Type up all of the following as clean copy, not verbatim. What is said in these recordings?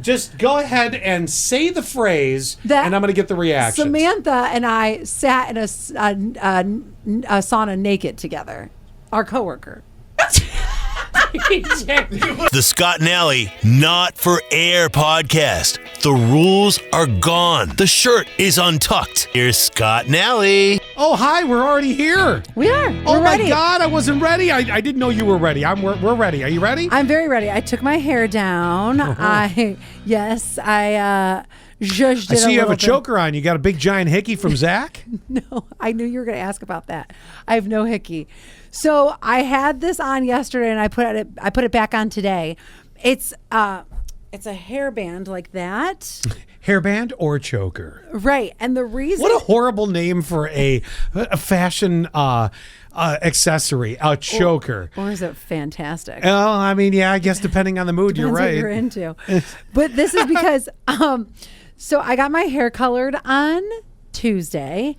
Just go ahead and say the phrase, and I'm going to get the reaction. Samantha and I sat in a sauna naked together. Our coworker. The Scott and Allie Not For Air podcast. The rules are gone. The shirt is untucked. Here's Scott and Allie. Oh, hi. We're already here. We are. Oh, my God. I wasn't ready. I didn't know you were ready. We're ready. Are you ready? I'm very ready. I took my hair down. I zhuzhed it. I see you have a choker on. You got a big giant hickey from Zach? No, I knew you were going to ask about that. I have no hickey. So I had this on yesterday, and I put it back on today. It's a hairband like that. Hairband or choker? Right, and the reason. What a horrible name for a fashion accessory, a choker. Or is it fantastic? Well, I mean, yeah, I guess depending on the mood, you're right. What you're into. But this is because, so I got my hair colored on Tuesday,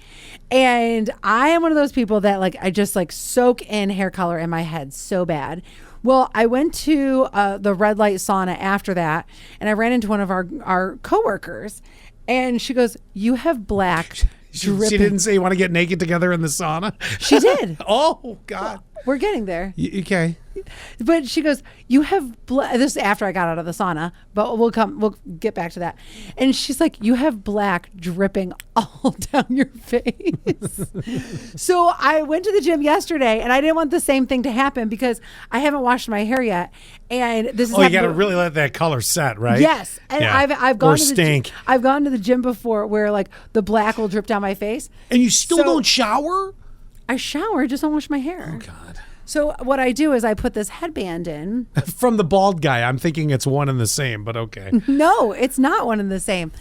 and I am one of those people that I just soak in hair color in my head so bad. Well, I went to the red light sauna after that, and I ran into one of our coworkers, and she goes, "You have black dripping." She didn't say you want to get naked together in the sauna? She did. Oh, God. We're getting there. Okay. But she goes, "You have this is after I got out of the sauna, but we'll get back to that." And she's like, "You have black dripping all down your face." So I went to the gym yesterday, and I didn't want the same thing to happen because I haven't washed my hair yet. And this is you got to really let that color set, right? Yes. And yeah. I've gone or to the stink. I've gone to the gym before where the black will drip down my face. And you still don't shower? I shower, just don't wash my hair. Oh, God. So what I do is I put this headband in. From the bald guy, I'm thinking it's one and the same, but okay. No, it's not one and the same.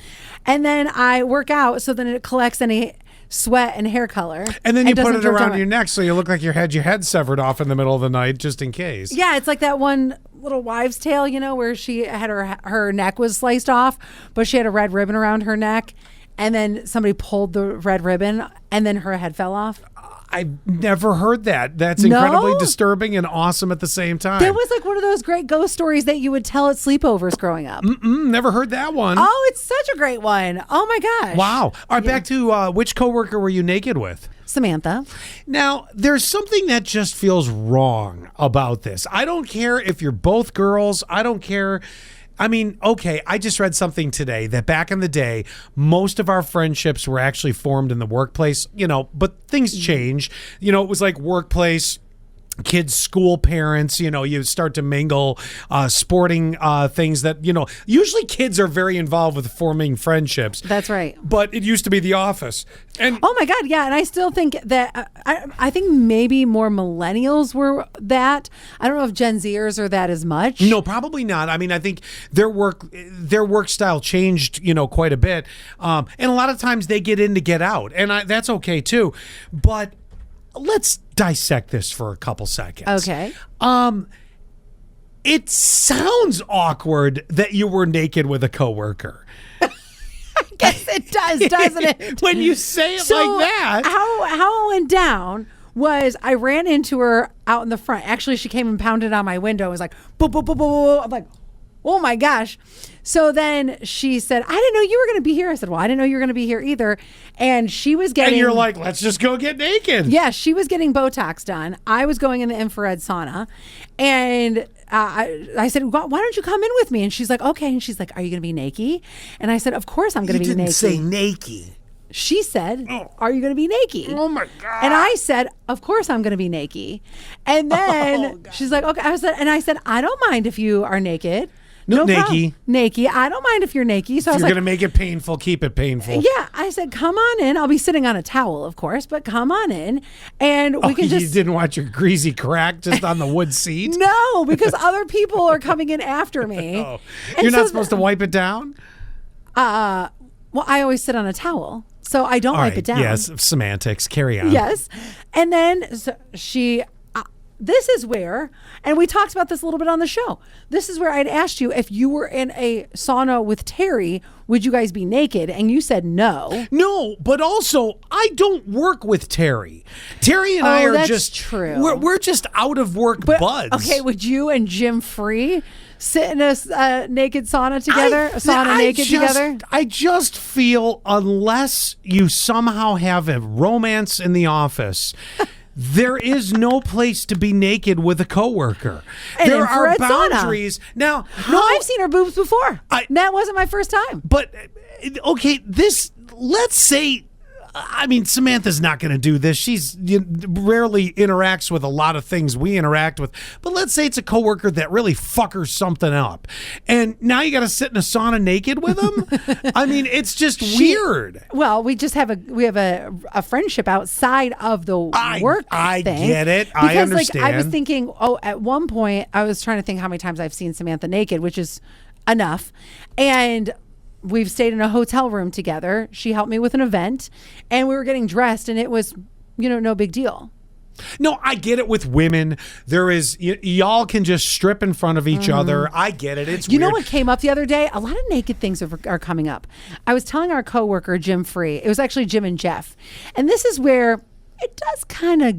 And then I work out so then it collects any sweat and hair color. And then you put it around your neck so you look like you had your head severed off in the middle of the night just in case. Yeah, it's like that one little wives' tale, where she had her neck was sliced off, but she had a red ribbon around her neck. And then somebody pulled the red ribbon and then her head fell off. I've never heard that. That's incredibly disturbing and awesome at the same time. That was one of those great ghost stories that you would tell at sleepovers growing up. Never heard that one. Oh, it's such a great one. Oh, my gosh. Wow. All right, back to which coworker were you naked with? Samantha. Now, there's something that just feels wrong about this. I don't care if you're both girls. I don't care. I mean, okay, I just read something today that back in the day, most of our friendships were actually formed in the workplace, but things change. It was like workplace, kids, school, parents, you start to mingle, sporting things that, usually kids are very involved with forming friendships. That's right. But it used to be the office. And oh my God, yeah. And I still think that, I think maybe more millennials were that. I don't know if Gen Zers are that as much. No, probably not. I mean, I think their work style changed, quite a bit. And a lot of times they get in to get out. And that's okay too. But let's dissect this for a couple seconds. Okay. It sounds awkward that you were naked with a coworker. I guess it does, doesn't it? When you say it like that. How it went down was I ran into her out in the front. Actually, she came and pounded on my window. It was like, boop, boop, boop, boop, boop. I'm like, oh my gosh. So then she said, "I didn't know you were going to be here." I said, "Well, I didn't know you were going to be here either." And she was getting... And you're like, let's just go get naked. Yeah, she was getting Botox done. I was going in the infrared sauna. And I said, "Why don't you come in with me?" And she's like, "Okay." And she's like, "Are you going to be naked?" And I said, "Of course I'm going to be naked." You didn't say naked. She said, "Are you going to be naked?" Oh my God. And I said, "Of course I'm going to be naked." And then she's like, "Okay." I said, "I don't mind if you are naked." No, naked. Naked. I don't mind if you're naked. So if you're going to make it painful, keep it painful. Yeah. I said, "Come on in." I'll be sitting on a towel, of course, but come on in. And we can just... You didn't want your greasy crack just on the wood seat? No, because other people are coming in after me. Oh. You're not supposed to wipe it down? Well, I always sit on a towel, so I don't wipe it down. Yes, semantics. Carry on. Yes. And then she... this is where, and we talked about this a little bit on the show. This is where I'd asked you if you were in a sauna with Terry, would you guys be naked? And you said no. No, but also I don't work with Terry. Terry and I are that's just true. We're just out of work buds. Okay, would you and Jim Free sit in a naked sauna together? Together? I just feel unless you somehow have a romance in the office, there is no place to be naked with a coworker. And there are infrared sauna. boundaries. Now, No, I've seen her boobs before. That wasn't my first time. But, okay, let's say, I mean, Samantha's not going to do this. She's rarely interacts with a lot of things we interact with. But let's say it's a coworker that really fuckers something up. And now you got to sit in a sauna naked with them? I mean, it's just weird. Well, we just have a friendship outside of the work I thing. get it. Because, I understand. I was thinking, at one point, I was trying to think how many times I've seen Samantha naked, which is enough. And we've stayed in a hotel room together. She helped me with an event, and we were getting dressed, and it was, no big deal. No, I get it with women. There is, y'all can just strip in front of each other. I get it. It's You know weird. what came up the other day? A lot of naked things are coming up. I was telling our coworker, Jim Free, it was actually Jim and Jeff. And this is where it does kind of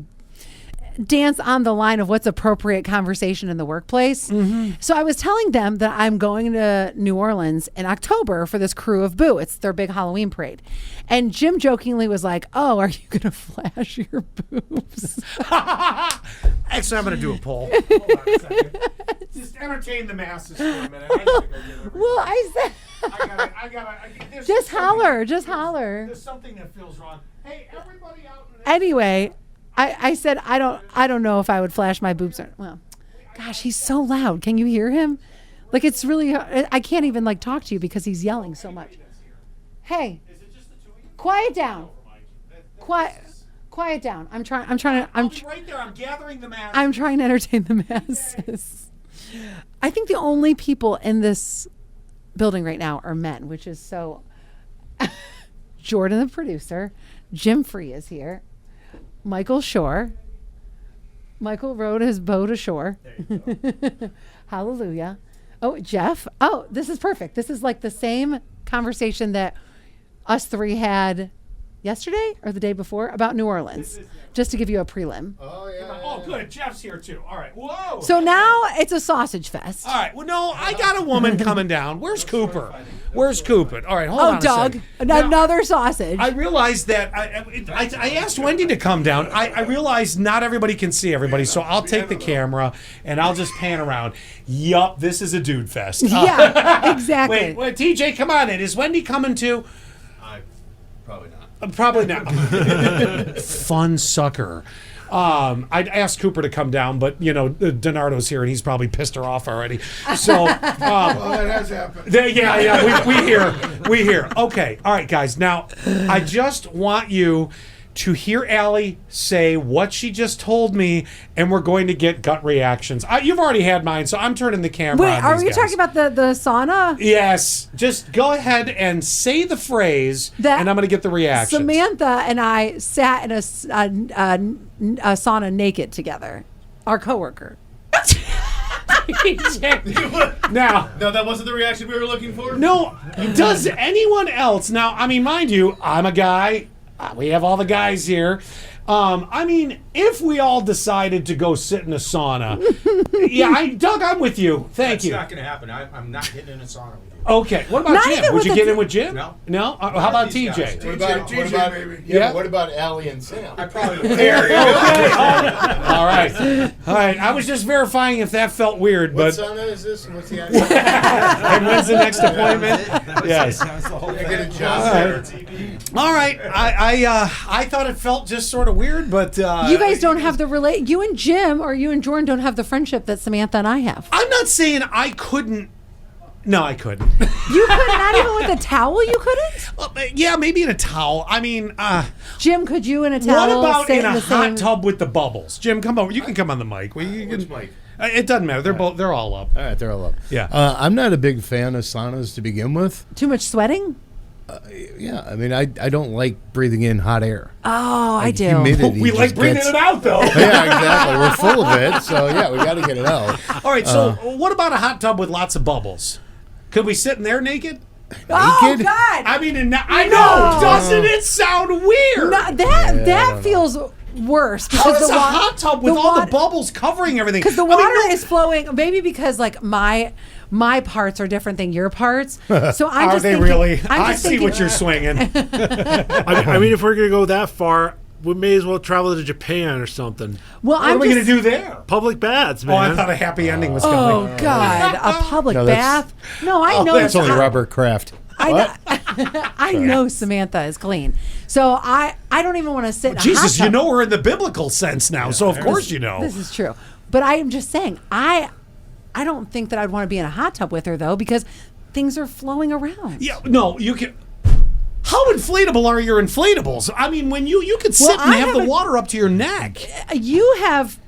dance on the line of what's appropriate conversation in the workplace. Mm-hmm. So I was telling them that I'm going to New Orleans in October for this Crew of Boo. It's their big Halloween parade. And Jim jokingly was like, "Oh, are you going to flash your boobs?" Actually, I'm going to do a poll. Hold on a second. Just entertain the masses for a minute. I gotta go get everything. Well, I said, just holler. There's something that feels wrong. Hey, everybody out in the Anyway, I said, I don't know if I would flash my boobs. Well, gosh, he's so loud. Can you hear him? Like, it's really, I can't even talk to you because he's yelling so much. Hey, quiet down. Quiet down. I'm right there. I'm gathering the masses. I'm trying to entertain the masses. I think the only people in this building right now are men, which is so. Jordan, the producer, Jim Free is here. Michael Shore. Michael rode his boat ashore. Hallelujah. Oh, Jeff. Oh, this is perfect. This is like the same conversation that us three had yesterday or the day before about New Orleans, just to give you a prelim. Oh, yeah. Oh, good. Jeff's here, too. All right. Whoa. So now it's a sausage fest. All right. Well, no, I got a woman coming down. Where's Cooper? Where's Cooper? All right, hold on Oh, a Doug. second. Another sausage. I realized that I asked Wendy to come down. I realized not everybody can see everybody, so I'll take the camera and I'll just pan around. Yup, this is a dude fest. Yeah, exactly. Wait, TJ, come on in. Is Wendy coming too? Probably not. Probably not. Fun sucker. I'd asked Cooper to come down, but Donardo's here and he's probably pissed her off already. So, Well, that has happened. we hear. Okay, all right, guys. Now, I just want you to hear Allie say what she just told me, and we're going to get gut reactions. You've already had mine, so I'm turning the camera Wait, on are these we guys. talking about the sauna? Yes. Just go ahead and say the phrase, That and I'm going to get the reactions. Samantha and I sat in a sauna naked together. Our coworker. Now, No, that wasn't the reaction we were looking for? no, does anyone else, now, I mean, mind you, I'm a guy. We have all the guys here. I mean, if we all decided to go sit in a sauna, Doug, I'm with you. Thank you. That's not going to happen. I'm not getting in a sauna with you. Okay, what about Not Jim? even Would with you the get in with Jim? No. No? How about These TJ? guys. What about, TJ, Yeah. what about Allie and Sam? I probably There you go. All right. All right. I was just verifying if that felt weird, What but sauna is this and what's the actual? and when's the next appointment? Yes. That was the whole I thing. get a job All there. right. All right. I thought it felt just sort of weird, but You guys don't have you and Jim or you and Jordan don't have the friendship that Samantha and I have. I'm not saying I couldn't. No, I couldn't. You could not even with a towel. You couldn't. Yeah, maybe in a towel. I mean, Jim, could you in a towel? what about stay in a the hot same... tub with the bubbles? Jim, come over. You can come on the mic. Which mic? It doesn't matter. They're all up. All right, they're all up. Yeah. I'm not a big fan of saunas to begin with. Too much sweating? Yeah, I mean, I don't like breathing in hot air. Oh, I do. Humidity We like just breathing gets- it out, though. Yeah, exactly. We're full of it, so yeah, we got to get it out. All right. So, what about a hot tub with lots of bubbles? Could we sit in there naked? Oh Naked? God! I mean, I know. Doesn't it sound weird? No, that feels worse How because is the a hot tub with all the water- bubbles covering everything? because the I mean, water no- is flowing. Maybe because like my parts are different than your parts. So I'm Are just they thinking, really? I'm I just see thinking, what you're swinging. I mean, if we're gonna go that far, we may as well travel to Japan or something. Well, What are I'm we going to just. do there? Public baths, Oh, I man. thought a happy ending was Oh coming. God! A public No, that's- bath? No, I know. That's only Robert Kraft. I know Samantha is clean, so I don't even want to sit. In a Jesus, hot you tub. know her in the biblical sense now, so of course you know. This is true, but I am just saying I don't think that I'd want to be in a hot tub with her though because things are flowing around. Yeah, no, you can. How inflatable are your inflatables? I mean, when you could sit and I have the haven't- water up to your neck You have.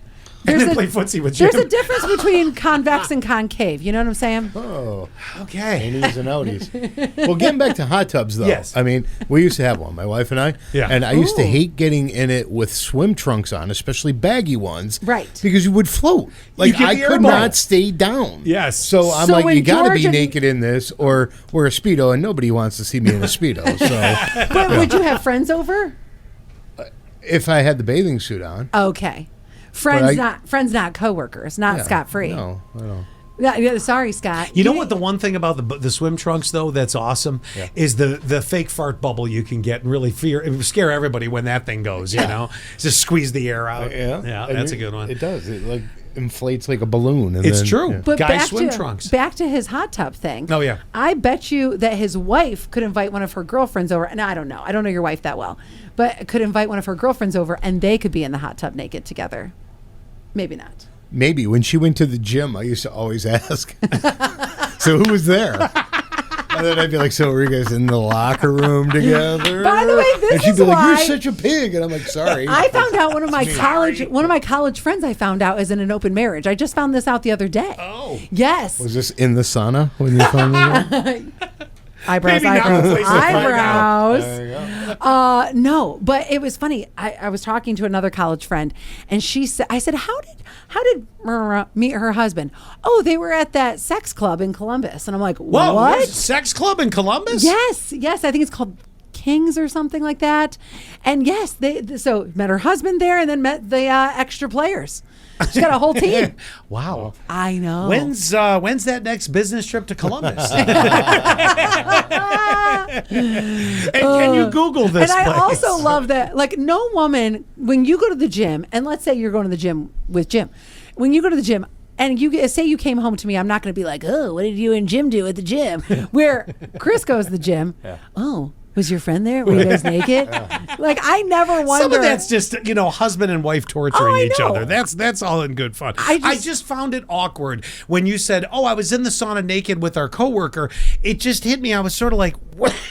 and There's then a, play footsie with Jim. there's a difference between convex and concave. You know what I'm saying? Oh, Okay. innies and outies. Well, getting back to hot tubs, though. Yes. I mean, we used to have one, my wife and I. Yeah. And I used to Ooh. hate getting in it with swim trunks on, especially baggy ones. Right. Because you would float. Like, get I the could air ball. not stay down. Yes. So I'm So like, when you got to be George and- naked in this or wear a Speedo, and nobody wants to see me in a Speedo. So But would you have friends over? if I had the bathing suit on. Okay. Friends, not coworkers, not yeah, Scott free. No, I don't. Yeah, sorry, Scott. You know what? The one thing about the swim trunks though that's awesome is the fake fart bubble you can get and really scare everybody when that thing goes. You know, just squeeze the air out. Yeah. And that's a good one. It does. It like inflates like a balloon. And It's then, true. yeah. But Guy back swim to, trunks. Back to his hot tub thing. Oh, yeah. I bet you that his wife could invite one of her girlfriends over. And I don't know. I don't know your wife that well. But could invite one of her girlfriends over and they could be in the hot tub naked together. Maybe not. Maybe when she went to the gym, I used to always ask, so who was there? And then I'd be like, so were you guys in the locker room together? By the way, this and she'd is be like, why- you're such a pig. And I'm like, sorry. I found out one of my college friends I found out is in an open marriage. I just found this out the other day. Oh. Yes. Was this in the sauna when you found me? Eyebrows, Maybe not the eyebrows, place to find out. eyebrows. There you go. No, but it was funny. I was talking to another college friend, and she said, "I said, how did meet her husband? Oh, they were at that sex club in Columbus." And I'm like, Whoa, what? there's a sex club in Columbus? Yes. I think it's called Kings or something like that. And yes, so met her husband there, and then met the extra players. She's got a whole team. Wow. I know. When's that next business trip to Columbus? And can you Google this? And I place? also love that, like, no woman, when you go to the gym, and let's say you're going to the gym with Jim, when you go to the gym, and you say you came home to me, I'm not going to be like, oh, what did you and Jim do at the gym? Where Chris goes to the gym, oh, was your friend there? Were you guys naked? Like, I never wonder. Some of that's just husband and wife torturing I each know. other. That's all in good fun. I I just- just found it awkward when you said, "Oh, I was in the sauna naked with our coworker." It just hit me. I was sort of like,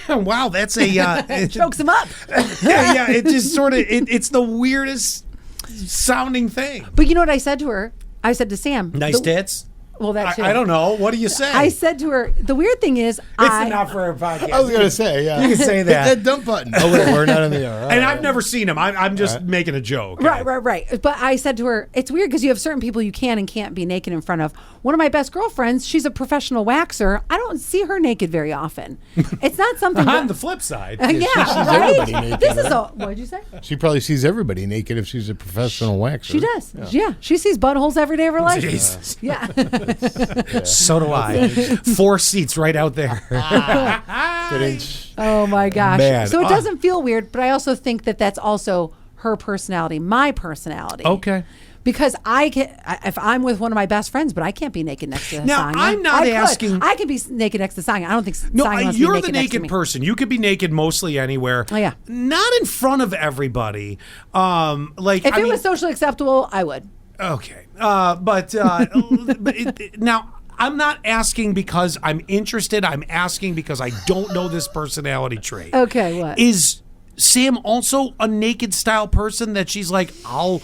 "Wow, that's a chokes him up. yeah." It just sort of it's the weirdest sounding thing. But you know what I said to her? I said to Sam, Nice tits. Well, that too. I don't know. What do you say? I said to her, the weird thing is, it's not for a podcast. I was going to say, yeah. You can say Hit that. that dump button. Oh, wait, we're not in the air. And I've never seen him. I'm just making a joke. Right. But I said to her, it's weird because you have certain people you can and can't be naked in front of. One of my best girlfriends, she's a professional waxer. I don't see her naked very often. It's not something. On the flip side, yeah, everybody right. naked, This is right? a. What'd you say? She probably sees everybody naked if she's a professional waxer. She does. Yeah. She sees buttholes every day of her life. Jesus. Yeah. So do I. 4 seats right out there. Oh my gosh. Man. So it doesn't feel weird, but I also think that that's also her personality, my personality. Okay. Because if I'm with one of my best friends, but I can't be naked next to Now, Sonya. I'm not I could. asking- I can be naked next to Sonya. I don't think No, Sonya wants to be you're naked the next to naked me. person. You could be naked mostly anywhere. Oh, yeah. Not in front of everybody. Like If I it mean, was socially acceptable, I would. okay. But now I'm not asking because I'm interested. I'm asking because I don't know this personality trait. Okay, what? Is Sam also a naked style person that she's like, I'll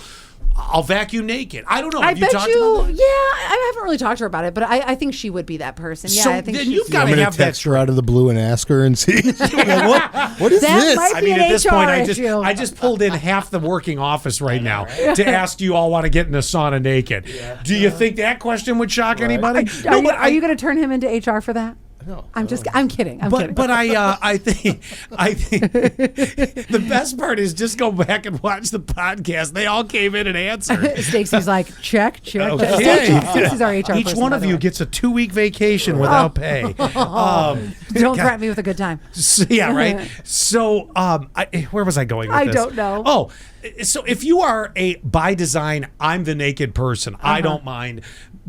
vacuum naked? I don't know. I Have you bet talked you. about that? Yeah, I haven't really talked to her about it, but I think she would be that person. Yeah, So I think then she's- you've got I'm to going to have that. text her out of the blue and ask her and see. What is That this? might I be mean, an at this point, HR issue. I just pulled in half the working office right now to ask, do you all want to get in a sauna naked? Do you think that question would shock anybody? Are you going to turn him into HR for that? I'm kidding. I'm kidding. But I think the best part is just go back and watch the podcast. They all came in and answered. Stacy's like, check. Okay. Stacy's our HR Each person, one by of the you way. gets a 2-week vacation without pay. Don't threaten me with a good time. Yeah, right. So, where was I going with I this? don't know. Oh, so if you are by design, I'm the naked person. I don't mind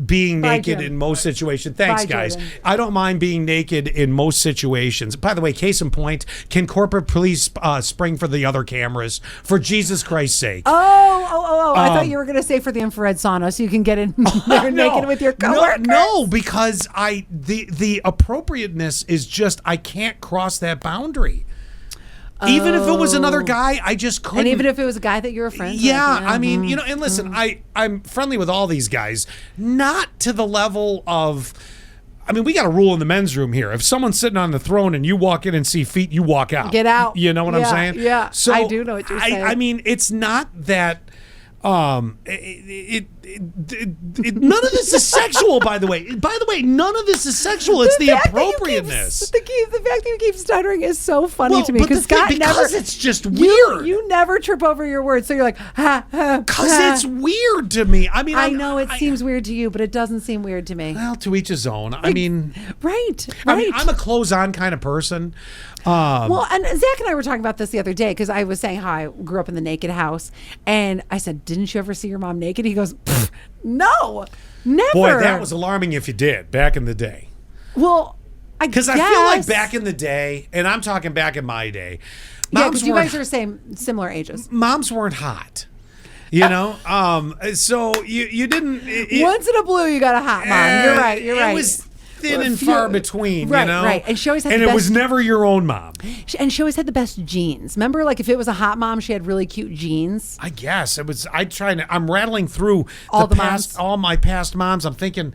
being Bye, naked Jim. in most situations. Thanks, Bye, guys. Jordan. I don't mind being naked in most situations. By the way, case in point, can corporate police spring for the other cameras? For Jesus Christ's sake. Oh! I thought you were going to say for the infrared sauna, so you can get in there naked with your coworkers. No, because the appropriateness is just I can't cross that boundary. Even if it was another guy, I just couldn't. And even if it was a guy that you were friends with. Yeah, I mean, and listen, I'm friendly with all these guys, not to the level of. I mean, we got a rule in the men's room here. If someone's sitting on the throne and you walk in and see feet, you walk out. Get out. You know what I'm saying? Yeah, So I do know what you're saying. I mean, it's not that. None of this is sexual, by the way. By the way, none of this is sexual. It's the appropriateness. The fact that you keep stuttering is so funny to me but because Scott because never. it's just weird. You never trip over your words, so you're like, Because it's weird to me. I mean, I know it seems weird to you, but it doesn't seem weird to me. Well, to each his own. I mean, Right. I mean, I'm a clothes-on kind of person. Well, and Zach and I were talking about this the other day because I was saying how I grew up in the naked house, and I said, "Didn't you ever see your mom naked?" He goes, "No, never." Boy, that was alarming if you did back in the day. Well, Because I feel like back in the day, and I'm talking back in my day, yeah, because you guys are similar ages. moms weren't hot. You know, so you didn't. Once in a blue, you got a hot mom. You're right. You're right. It was thin and far between. Right, you know, right. And she always had and the it was best- never your own mom. And she always had the best jeans. Remember, like if it was a hot mom, she had really cute jeans. I guess it was. I'm rattling through All the past, moms. all my past moms. I'm thinking,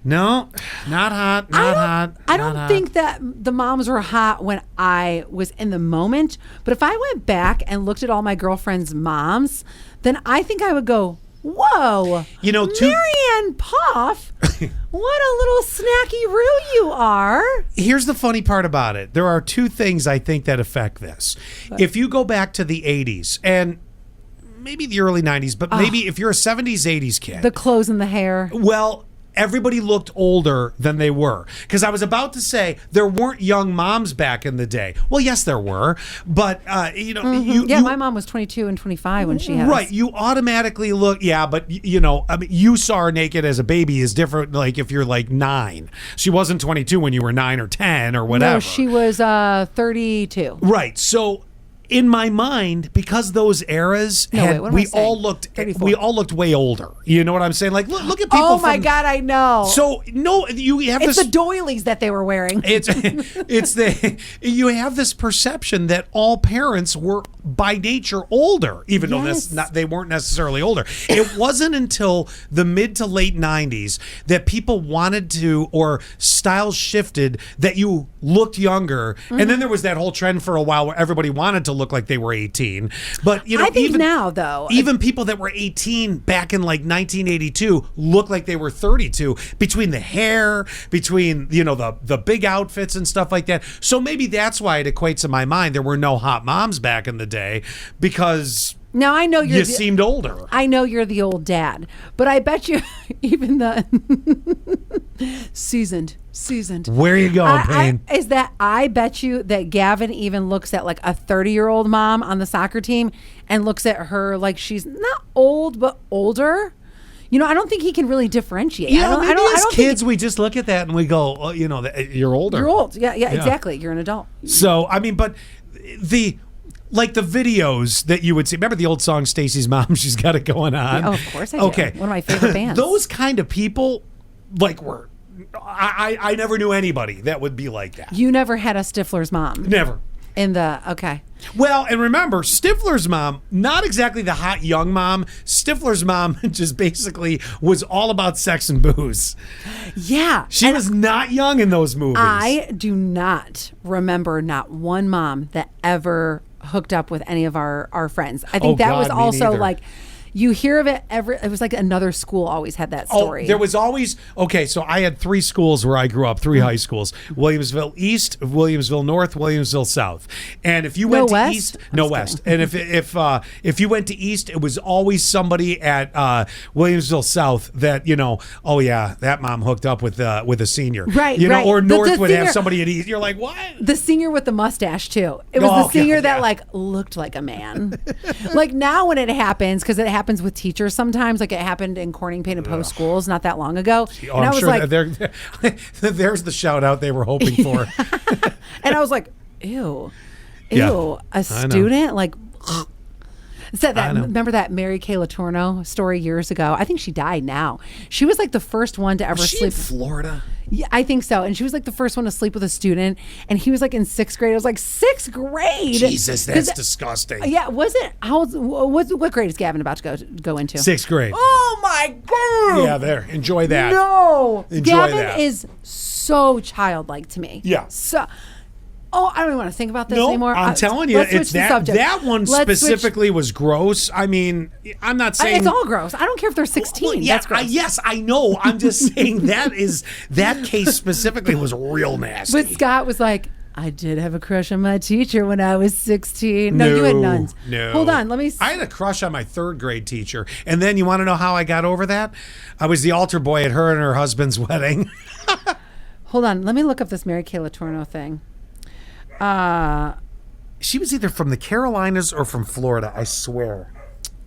no, not hot, not hot. I not don't hot. think that the moms were hot when I was in the moment. But if I went back and looked at all my girlfriends' moms, then I think I would go, whoa, You know, Marianne Puff, what a little snacky roo you are. Here's the funny part about it. There are two things I think that affect this. If you go back to the 80s and maybe the early 90s, but maybe if you're a 70s, 80s kid. The clothes and the hair. Well, everybody looked older than they were. Because I was about to say there weren't young moms back in the day. Well, yes, there were. But, My mom was 22 and 25 when she had Right, us. you automatically look, but I mean, you saw her naked as a baby is different. Like if you're like 9, she wasn't 22 when you were 9 or 10 or whatever. No, she was 32. Right, so in my mind, because those eras, No, wait, what am I saying? we all looked way older. You know what I'm saying? Like look at people. Oh my from- God, I know. So no, you have it's this. the doilies that they were wearing. You have this perception that all parents were by nature older, even though Yes. they weren't necessarily older. It wasn't until the mid to late 90s that people wanted to, or styles shifted, that you looked younger. And then there was that whole trend for a while where everybody wanted to look like they were 18. But I think now, though, even people that were 18 back in like 1982 look like they were 32, between the hair, between the big outfits and stuff like that. So maybe that's why it equates in my mind there were no hot moms back in the day, because now I know you seemed older. I know you're the old dad, but I bet you even the seasoned. Where are you going, Payne? I bet you that Gavin even looks at like a 30-year-old mom on the soccer team and looks at her like she's not old but older. I don't think he can really differentiate. Maybe I don't as think kids we just look at that and we go, oh, you're older. you're old. Yeah, exactly. You're an adult. So I mean, but the videos that you would see. Remember the old song "Stacy's Mom"? She's got it going on. Oh, of course I do. Okay, One of my favorite bands. Those kind of people, were. I never knew anybody that would be like that. You never had a Stifler's mom. Never. Okay. Well, and remember, Stifler's mom, not exactly the hot young mom. Stifler's mom just basically was all about sex and booze. Yeah. She was not young in those movies. I do not remember not one mom that ever hooked up with any of our friends. I think that God, was me also neither. like, You hear of it it was like another school always had that story. Oh, there was always, okay, so I had 3 schools where I grew up, 3 high schools. Williamsville East, Williamsville North, Williamsville South. And if you went to West? East, I'm no just West. kidding. And if you went to East, it was always somebody at Williamsville South that, oh yeah, that mom hooked up with a senior. Right, right. right. Or North The would have senior- somebody at East. You're like, what? The senior with the mustache too. It was Oh, the senior yeah, that yeah. like looked like a man. Like now when it happens, because it happens with teachers sometimes, like it happened in Corning Painted Post schools not that long ago. Oh, And I I'm was sure like, there's the shout out they were hoping for. and I was like, ew, Yeah, a I know. student like. Said that. I know. Remember that Mary Kay Letourneau story years ago? I think she died now. She was like the first one to ever Was she in sleep. Florida? Yeah, I think so. And she was like the first one to sleep with a student. And he was like in 6th grade. I was like, 6th grade? Jesus, that's 'Cause- disgusting. Yeah, was it? What grade is Gavin about to go into? 6th grade. Oh my God. Yeah, there. Enjoy that. No. Enjoy Gavin that. is so childlike to me. Yeah. So. Oh, I don't even want to think about this No, anymore. I'm telling you, let's switch it's the that subject. that one Let's switch- specifically was gross. I mean, I'm not saying It's all gross. I don't care if they're 16. Well, yeah, That's gross. yes, I know. I'm just saying that case specifically was real nasty. But Scott was like, I did have a crush on my teacher when I was 16. No, you had nuns. No. Hold on, let me. I had a crush on my 3rd grade teacher, and then you want to know how I got over that? I was the altar boy at her and her husband's wedding. Hold on, let me look up this Mary Kay Letourneau thing. She was either from the Carolinas or from Florida. I swear.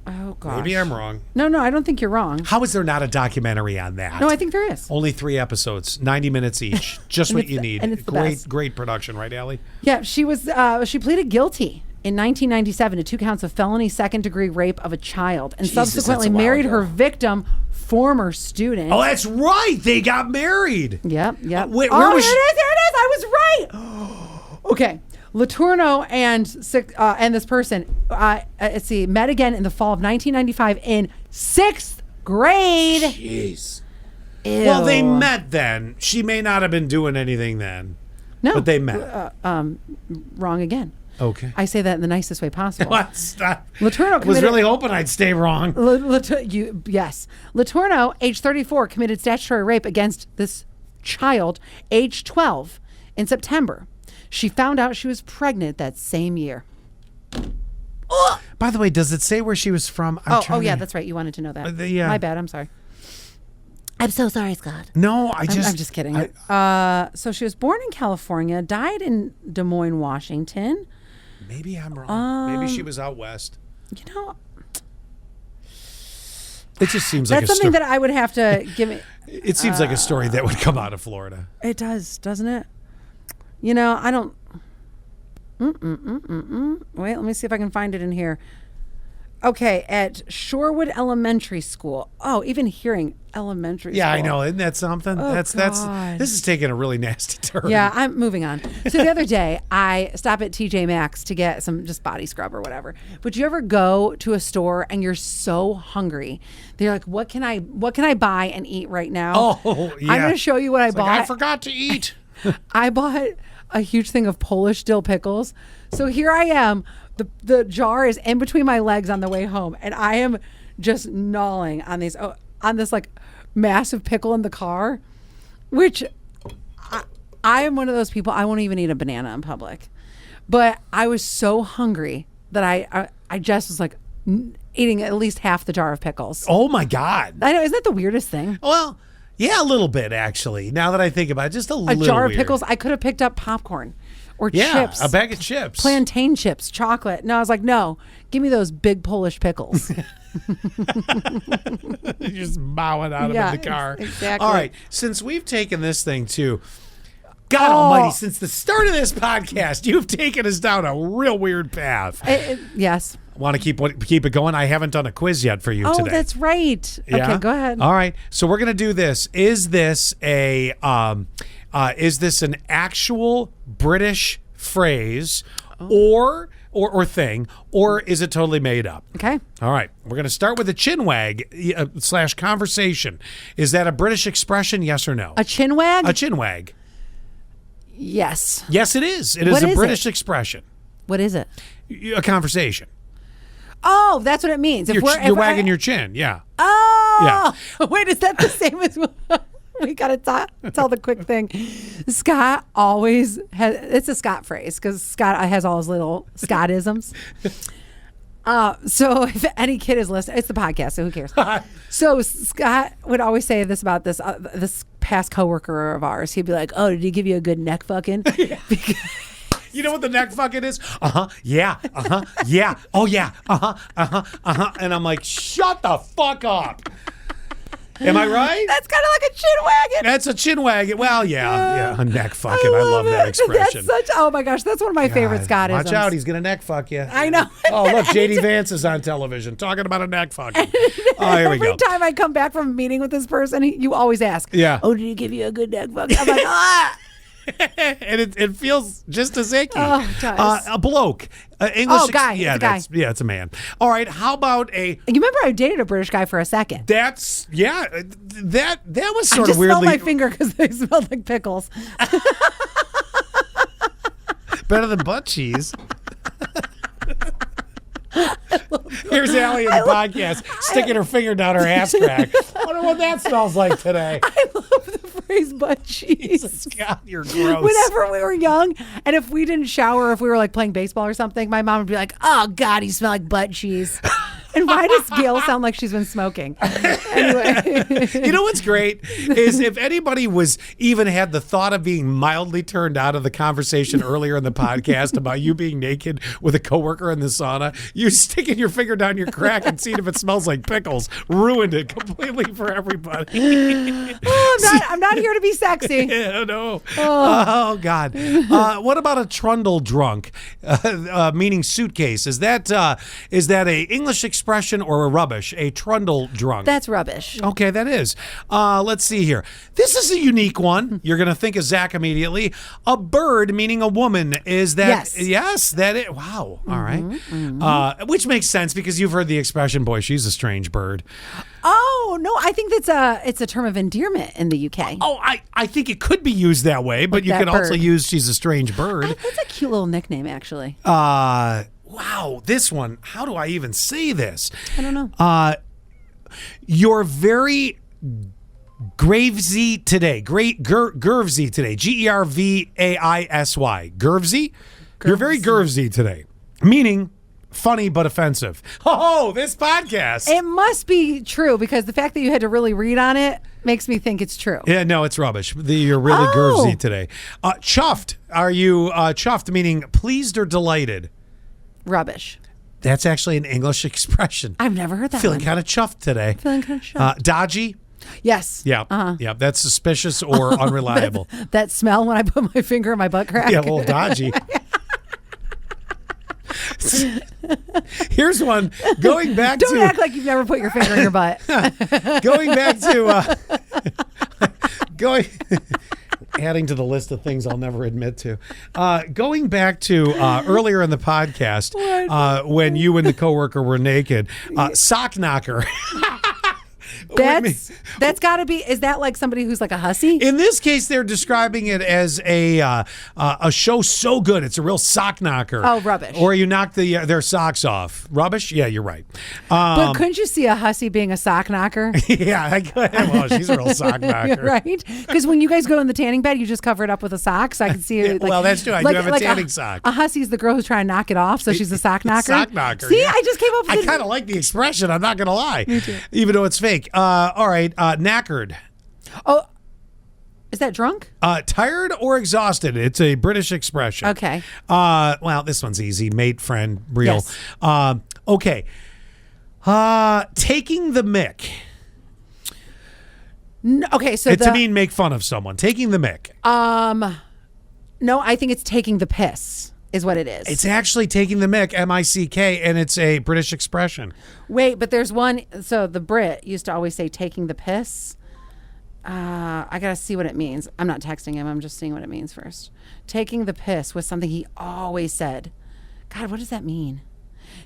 Oh gosh. Maybe I'm wrong. No, I don't think you're wrong. How is there not a documentary on that? No, I think there is. Only 3 episodes, 90 minutes each. Just what it's you the- need. and it's the Great, best. great production, right, Allie? Yeah, she was. She pleaded guilty in 1997 to 2 counts of felony 2nd-degree rape of a child, and Jesus, subsequently that's a while married ago. her victim, former student. Oh, that's right. They got married. Yep. Wait, Oh, where here was it is. Here it is. I was right. Okay. Letourneau and this person, let's see, met again in the fall of 1995 in 6th grade. Jeez. Ew. Well, they met then. She may not have been doing anything then. No, But they met. Wrong again. Okay. I say that in the nicest way possible. What's that? Letourneau was committed- really hoping I'd stay wrong. Yes. Letourneau, age 34, committed statutory rape against this child, age 12, in September. She found out she was pregnant that same year. By the way, does it say where she was from? I'm Oh, trying yeah, to- that's right. You wanted to know that. yeah. My bad. I'm sorry. I'm so sorry, Scott. No, I'm just kidding. So she was born in California, died in Des Moines, Washington. Maybe I'm wrong. Maybe she was out west. You know, It just seems like that's a something story. that I would have to give it. It seems like a story that would come out of Florida. It does, doesn't it? You know, I don't. Wait, let me see if I can find it in here. Okay, at Shorewood Elementary School. Oh, even hearing elementary Yeah, school. I know. Isn't that something? Oh, That's God. this is taking a really nasty turn. Yeah, I'm moving on. So the other day, I stopped at TJ Maxx to get some just body scrub or whatever. But you ever go to a store and you're so hungry? They're like, what can I buy and eat right now? Oh, yeah. I'm going to show you what I It's bought. like, I forgot to eat. I bought a huge thing of Polish dill pickles. So here I am. The jar is in between my legs on the way home, and I am just gnawing on this like massive pickle in the car, which I am one of those people. I won't even eat a banana in public, but I was so hungry that I just was like eating at least half the jar of pickles. Oh my God. I know, isn't that the weirdest thing? Well, yeah, a little bit actually. Now that I think about it, just a A little jar weird. of pickles. I could have picked up popcorn or Yeah, chips. a bag of chips. Plantain chips, chocolate. No, I was like, no, give me those big Polish pickles. You're just bowing out Yeah, of the car. exactly. All right. Since we've taken this thing too, God Oh. Almighty! Since the start of this podcast, you've taken us down a real weird path. Yes. Want to keep it going? I haven't done a quiz yet for you Oh, today. that's right. Yeah? Okay, go ahead. All right. So we're gonna do this. Is this an actual British phrase or thing, or is it totally made up? Okay. All right. We're going to start with a chinwag / conversation. Is that a British expression? Yes or no? A chin wag? A chinwag. Yes. Yes, it is. It is What a is British it? expression. What is it? A conversation. Oh, that's what it means. If You're wagging your chin. Yeah. Oh, wait, is that the same as we got to tell the quick thing? Scott always has, it's a Scott phrase because Scott has all his little Scottisms. So if any kid is listening, it's the podcast, so who cares? So Scott would always say this about this past coworker of ours. He'd be like, "Oh, did he give you a good neck fucking?" You know what the neck fucking is? Yeah. Yeah. Oh yeah. And I'm like, shut the fuck up. Am I right? That's kind of like a chin wagon. That's a chin wagon. Well, yeah, a neck fucking. I love that expression. That's oh my gosh, that's one of my favorite Scottisms. Watch out, he's gonna neck fuck you. I know. Oh look, JD Vance is on television talking about a neck fucking. Oh, here we go. Every time I come back from a meeting with this person, you always ask, yeah. "Oh, did he give you a good neck fucking?" I'm like, ah. And it feels just as icky. Oh, it does. A bloke. English. Guy. Yeah, it's a guy. Yeah, it's a man. All right. How about a? You remember I dated a British guy for a second. That was sort I of just weirdly. smelled my finger because they smelled like pickles. Better than butt cheese. Here's Allie in the podcast sticking her finger down her ass crack. I wonder what that smells like today. I love the phrase butt cheese. Jesus, God, you're gross. Whenever we were young, and if we didn't shower, if we were like playing baseball or something, my mom would be like, "Oh God, you smell like butt cheese." And why does Gail sound like she's been smoking? Anyway. You know what's great is if anybody was even had the thought of being mildly turned out of the conversation earlier in the podcast about you being naked with a coworker in the sauna, you sticking your finger down your crack and seeing if it smells like pickles ruined it completely for everybody. I'm not here to be sexy. Yeah, no. Oh God. What about a trundle drunk, meaning suitcase? Is that a English expression or a rubbish? A trundle drunk. That's rubbish. Okay, that is. Let's see here. This is a unique one. You're going to think of Zach immediately. A bird, meaning a woman. Is that? Yes, that is. Wow. All right. Mm-hmm. Which makes sense because you've heard the expression, boy, she's a strange bird. Oh, no, I think it's a term of endearment in the UK. Oh, I think it could be used that way, but you could also use she's a strange bird. That's a cute little nickname, actually. Wow, this one. How do I even say this? I don't know. You're very gravesy today. Great Gervsy today. Gervaisy. Gervsy? You're very Gervsy today. Meaning funny but offensive. Oh, this podcast. It must be true because the fact that you had to really read on it makes me think it's true. Yeah, no, it's rubbish. You're really Gervsy today. Chuffed. Are you chuffed, meaning pleased or delighted? Rubbish. That's actually an English expression. I've never heard that. Feeling kind of chuffed today. Feeling kind of chuffed. Dodgy. Yes. Yeah. Yeah. That's suspicious or unreliable. that smell when I put my finger in my butt crack. Yeah, well, dodgy. Here's one. Going back Don't act like you've never put your finger in your butt. Going back to adding to the list of things I'll never admit to. Going back to earlier in the podcast when you and the coworker were naked, sock knocker. That's got to be. Is that like somebody who's like a hussy? In this case, they're describing it as a show so good it's a real sock knocker. Oh, rubbish! Or you knock their socks off. Rubbish? Yeah, you're right. But couldn't you see a hussy being a sock knocker? Yeah, I could. Well, she's a real sock knocker, right? Because when you guys go in the tanning bed, you just cover it up with a sock, so I can see it. Well, that's true. I do have a tanning sock. A hussy's the girl who's trying to knock it off, so she's a sock knocker. Sock knocker. See, yeah. I just came up with. I kind of like the expression. I'm not gonna lie, even though it's fake. All right, knackered. Oh, is that drunk? Tired or exhausted. It's a British expression. Okay. Well, this one's easy. Mate, friend, real. Yes. Okay. Taking the mick. Okay, so to mean make fun of someone. Taking the mick. No, I think it's taking the piss. Is what it is. It's actually taking the mick, M-I-C-K, and it's a British expression. Wait, but there's one. So the Brit used to always say taking the piss. I got to see what it means. I'm not texting him. I'm just seeing what it means first. Taking the piss was something he always said. God, what does that mean?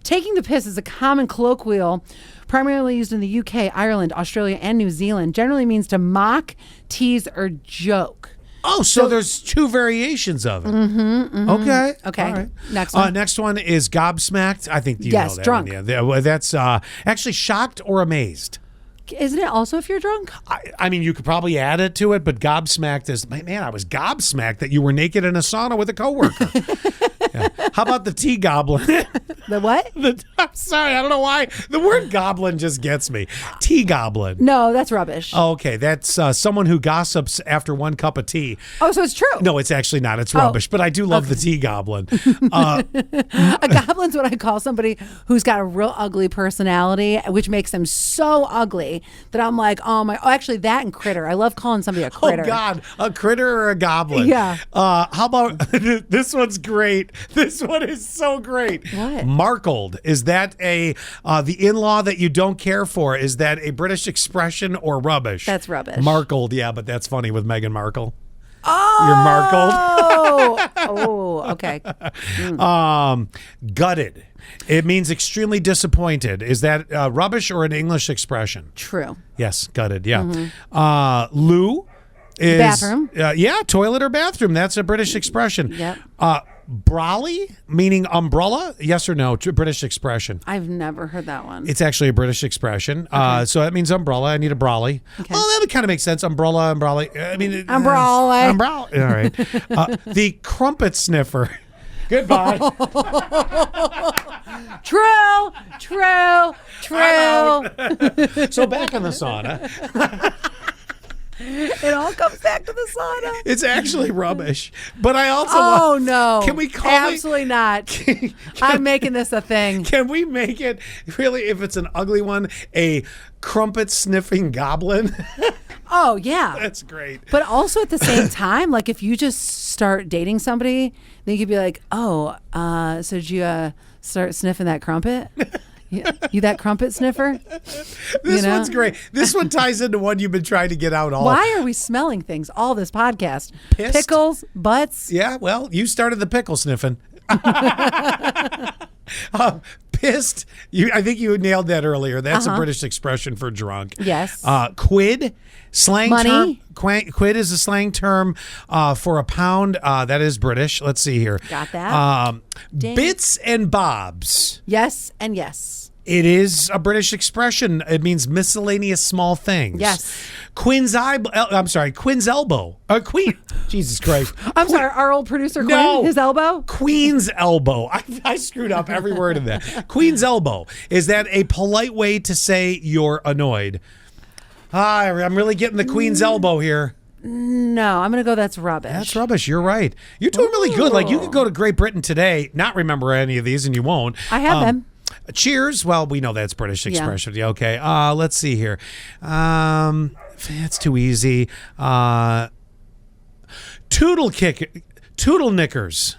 Taking the piss is a common colloquial primarily used in the UK, Ireland, Australia, and New Zealand. Generally means to mock, tease, or joke. Oh, so there's two variations of it. Okay. Okay. All right. Next one. Next one is gobsmacked. I think you know Yes, that drunk. one. Yeah. Well, that's actually shocked or amazed. Isn't it also if you're drunk? I mean, you could probably add it to it, but gobsmacked is, man, I was gobsmacked that you were naked in a sauna with a coworker. Yeah. How about the tea goblin? The what? I'm sorry, I don't know why. The word goblin just gets me. Tea goblin. No, that's rubbish. Oh, okay, that's someone who gossips after one cup of tea. Oh, so it's true. No, it's actually not. It's rubbish, but I do love the tea goblin. A goblin's what I call somebody who's got a real ugly personality, which makes them so ugly that I'm like, oh my. Oh, actually, that and critter. I love calling somebody a critter. Oh God, a critter or a goblin? Yeah. How about this one's great? This one is so great. What? Markled. Is that a the in-law that you don't care for? Is that a British expression or rubbish? That's rubbish. Markled. Yeah, but that's funny with Meghan Markle. Oh. You're markled. Oh, okay. Gutted. It means extremely disappointed. Is that rubbish or an English expression? True. Yes, gutted. Yeah. Loo is Bathroom. Yeah, toilet or bathroom. That's a British expression. Yep. Brolly, meaning umbrella. Yes or no? British expression. I've never heard that one. It's actually a British expression. So that means umbrella. I need a brolly. Okay. Oh, that would kind of make sense. Umbrella, umbrella. I mean, Umbrella. umbrella. All right. The crumpet sniffer. Goodbye. True. So back in the sauna. It all comes back to the sauna. It's actually rubbish. But I also Oh no! Can we call Absolutely not. I'm making this a thing. Can we make it really, if it's an ugly one, a crumpet sniffing goblin? Oh yeah. That's great. But also at the same time, like if you just start dating somebody, then you could be like, oh, so did you start sniffing that crumpet? You that crumpet sniffer? This know? one's great. This one ties into one you've been trying to get out all. Why are we smelling things all this podcast? Pissed? Pickles, butts. Yeah, well, you started the pickle sniffing. Pissed. I think you nailed that earlier. That's a British expression for drunk. Yes. Quid, slang Money. term. Quid is a slang term for a pound. That is British. Let's see here. Got that. Dang. Bits and bobs. Yes and yes. It is a British expression. It means miscellaneous small things. Yes. Quinn's elbow. Queen. Jesus Christ. I'm sorry, our old producer Quinn, No. his elbow? Queen's elbow. I screwed up every word of that. Queen's elbow. Is that a polite way to say you're annoyed? I'm really getting the Queen's elbow here. No, I'm going to go that's rubbish. That's rubbish. You're right. You're doing really good. Like you could go to Great Britain today, not remember any of these, and you won't. I have them. Cheers. Well, we know that's British expression. Yeah. Okay. Let's see here. It's too easy. Toodle knickers.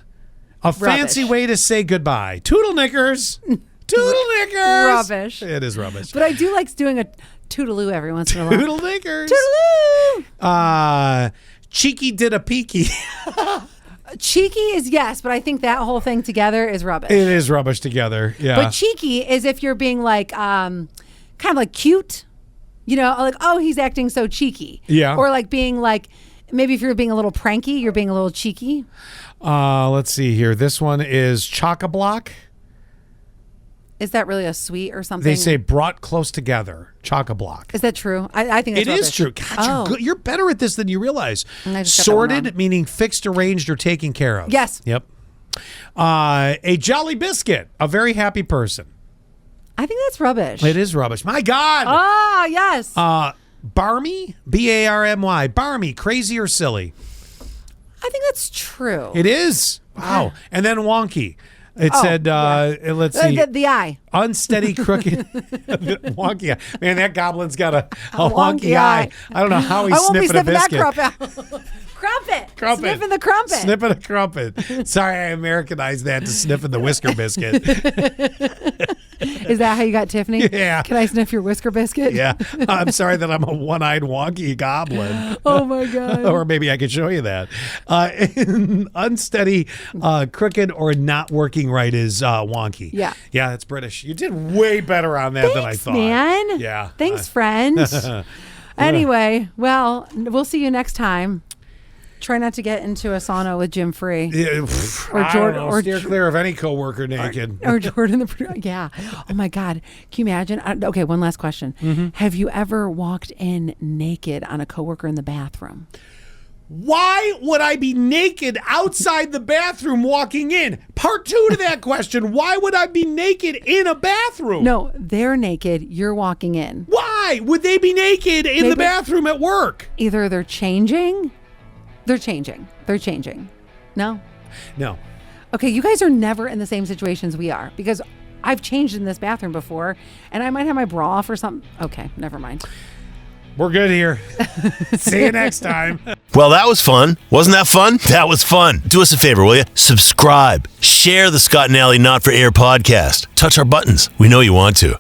A fancy way to say goodbye. Toodle knickers. Toodle knickers. Rubbish. It is rubbish. But I do like doing a toodaloo every once in a while. Toodle knickers. Toodaloo. Cheeky did a peeky. Cheeky is yes, but I think that whole thing together is rubbish. It is rubbish together. Yeah. But cheeky is if you're being like, kind of like cute, like, oh, he's acting so cheeky. Yeah. Or like being like, maybe if you're being a little pranky, you're being a little cheeky. Let's see here. This one is chock-a-block. Is that really a sweet or something? They say brought close together. Chock-a-block. Is that true? I think that's It is rubbish. true. God, you're good. You're better at this than you realize. I just got that one Sorted, wrong. meaning fixed, arranged, or taken care of. Yes. Yep. A jolly biscuit. A very happy person. I think that's rubbish. It is rubbish. My God. Ah, yes. Barmy. B-A-R-M-Y. Barmy. Crazy or silly. I think that's true. It is. Wow. And then wonky. It said, let's see. The eye. Unsteady, crooked, wonky eye. Man, that goblin's got a wonky eye. I don't know how he's I won't be sniffing a sniffing that biscuit. crumpet. Crumpet. Sniffing the crumpet. Sniffing a crumpet. Sorry, I Americanized that to sniffing the whisker biscuit. Is that how you got Tiffany? Yeah. Can I sniff your whisker biscuit? Yeah. I'm sorry that I'm a one-eyed wonky goblin. Oh my God. Or maybe I could show you that. Unsteady, crooked, or not working right is wonky. Yeah. Yeah, that's British. You did way better on that than I Thanks, thought. man. Yeah. Thanks, friend. Anyway, well, we'll see you next time. Try not to get into a sauna with Jim Free. Yeah, Or I Jordan- don't know, or steer Jo- clear of any coworker naked. Or Jordan the yeah. Oh my God. Can you imagine? Okay, one last question. Mm-hmm. Have you ever walked in naked on a coworker in the bathroom? Why would I be naked outside the bathroom walking in? Part 2 to that question. Why would I be naked in a bathroom? No, they're naked. You're walking in. Why would they be naked in the Maybe- bathroom at work? Either they're changing. They're changing. No? No. Okay, you guys are never in the same situations we are because I've changed in this bathroom before and I might have my bra off or something. Okay, never mind. We're good here. See you next time. Well, that was fun. Wasn't that fun? That was fun. Do us a favor, will you? Subscribe. Share the Scott and Alley Not for Air podcast. Touch our buttons. We know you want to.